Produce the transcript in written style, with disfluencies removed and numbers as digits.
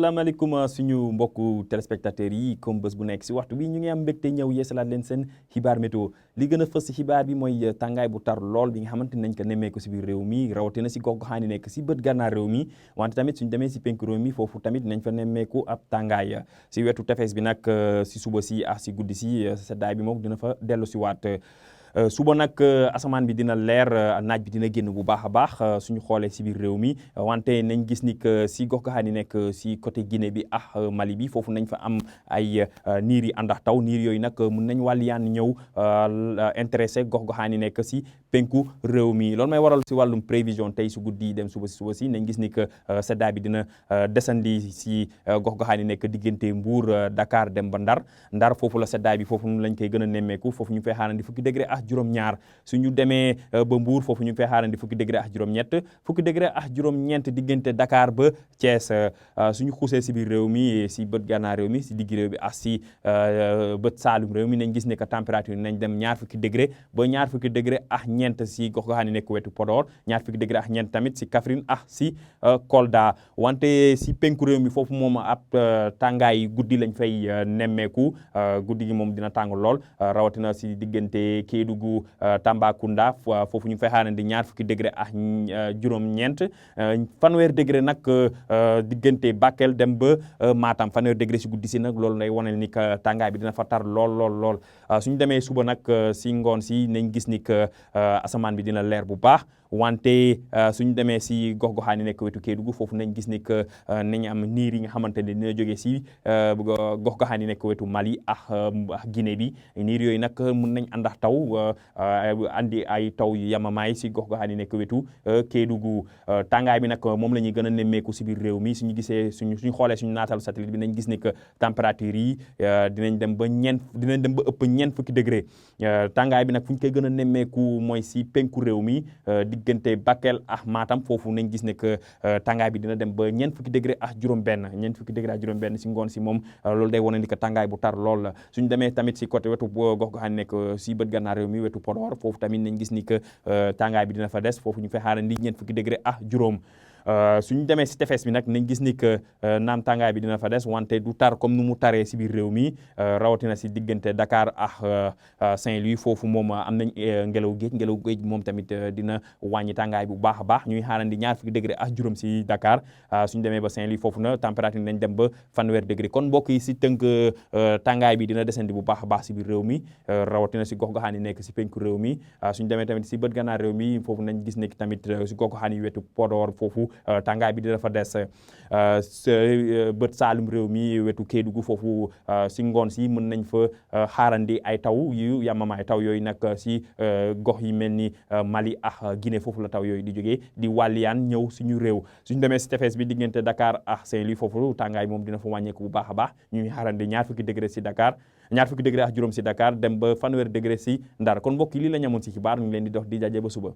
asalaamaaleykum suñu mbokku téléspectateurs yi comme bés bu nekk si waxtu bi ñu ngi am mbégte ñëw yeesalaat leen seen xibaar météo li gën a fës si xibaar bi mooy tàngaay bu tar lool bi nga xamante nañ ko nemmeeku si biir réew mi rawatina si gox-goxaan yi nekk si bët gànnaar réew mi wante tamit suñu demee si penku réew mi foofu tamit nañ fa nemmeeku ab tàngaay si wetu tefes bi nag si suba si ak si guddi si seddaay bi moom dina fa dellu si waat suba nag asamaan bi dina leer naaj bi dina génn bu baax a baax suñu xoolee si biir réew mi wante nañ gis ni que si gox-goxaan yi nekk si côté Guinée bi ak Mali bi foofu nañ fa am ay niir yi àndax taw niir yooyu nag mun nañ wàlliyaan ñëw intéressé gox-goxaan yi nekk si penku réew mi loolu may waral si wàllum prévision tey su guddi dem suba si nañ gis ni que seddaay bi dina desandi si gox-goxaan yi nekk diggante Mbour Dakar dem ba Ndar foofu la seddaay bi foofu lañ koy gën a nemmeeku foofu ñu fay xaarandi fukki degré ak juróom-ñaar suñu demee ba Mbour foofu ñu ngi fay xaarandi fukki degré ak juróom-ñett fukki degré ak juróom-ñeent diggante Dakar ba Thiès suñu xuusee si biir réew mi si bët gànnaar réew mi si digg réew bi ak si bët saalum réew mi nañ gis ne que température nañ dem ñaar fukki degré ba ñaar fukki degré ak ñeent si gox-goxaan yi nekk wetu Podor ñaar fukki degré ak ñeent tamit si Kaffrine ak si Kolda wante si penku réew mi foofu moom ab tàngaay guddi lañ fay nemmeeku guddi gi moom dina tàng lool rawatina si diggante Kédougou Tambacounda foofu ñu fay xaarandi ñaar fukki degré ak juróom-ñeent fanweer degré nag diggante Bakel dem ba Matam fanweer degré si guddi si nag loolu lay wane ni que tàngaay bi dina fa tar lool suñu demee suba nag si ngoon si nañ gis ni que asamaan bi dina leer bu baax wante suñu demee si gox-goxaan yi nekk wetu Kédougou foofu nañ gis ni que nañ am niir yi nga xamante ne dina jógee si gox-goxaan yi nekk wetu Mali ak Guinée bi niir yooyu nag mun nañ àndax taw andi ay taw yu yamamaay si gox-goxaan yi nekk wetu Kédougou tàngaay bi nag moom la ñuy gën a nemmeeku si biir réew mi suñu gisee suñu xoolee suñu naatalu satellite bi nañ gis ni que température yi dinañ dem ba ëpp ñeent fukki degré tàngaay bi nag fu ñu koy gën a nemmeeku mooy si penku réew mi diggante Bakel ak Matam foofu nañ gis ne que tàngaay bi dina dem ba ñeent fukki degré ak juróom-benn si ngoon si moom loolu day wane ni que tàngaay bu tar lool la suñu demee tamit si côté wetu gox-goxaan nekk si bët gànnaar réew mi wetu Podor foofu tamit nañ gis ni que tàngaay bi dina fa des foofu ñu fay xaarandi ñeent fukki degré ak juróom suñu demee si tefes bi nag nañ gis ni que naam tàngaay bi dina fa des wante du tar comme nu mu taree si biir réew mi rawatina si diggante Dakar ak Saint-Louis foofu moom am nañ ngelaw géej moom tamit dina wàññi tàngaay bu baax a baax ñuy xaarandi ñaar fukki degré ak juróom si Dakar suñu demee ba Saint-Louis foofu na température nañ dem ba fanweer degré kon mbokk yi si tënk tàngaay bi dina descendi bu baax a baax si biir réew mi rawatina si gox-goxaan yi nekk si penku réew mi suñu demee tamit si bët gànnaar réew mi foofu nañ gis ne tamit si gox-goxaan yi wetu Podor foofu tàngaay bi dina fa des bët saalum réew mi wetu Kédougou foofu si ngoon si mën nañ fa xaarandi ay taw yu yamamaay taw yooyu nag si gox yi mel ni Mali ak Guinée foofu la taw yooyu di jógee di wàlliyaan ñëw suñu réew suñu demee si tefes bi diggante Dakar ak Saint-Louis foofu tàngaay moom dina fa wàññeeku bu baax a baax ñuy xaarandi ñaar fukki degré si Dakar ñaar fukki degré ak juróom si Dakar dem ba fanweer degré si Ndar kon mbokk yi lii la ñu amoon si xibaar ñu ngi leen di dox di jaajëf ba suba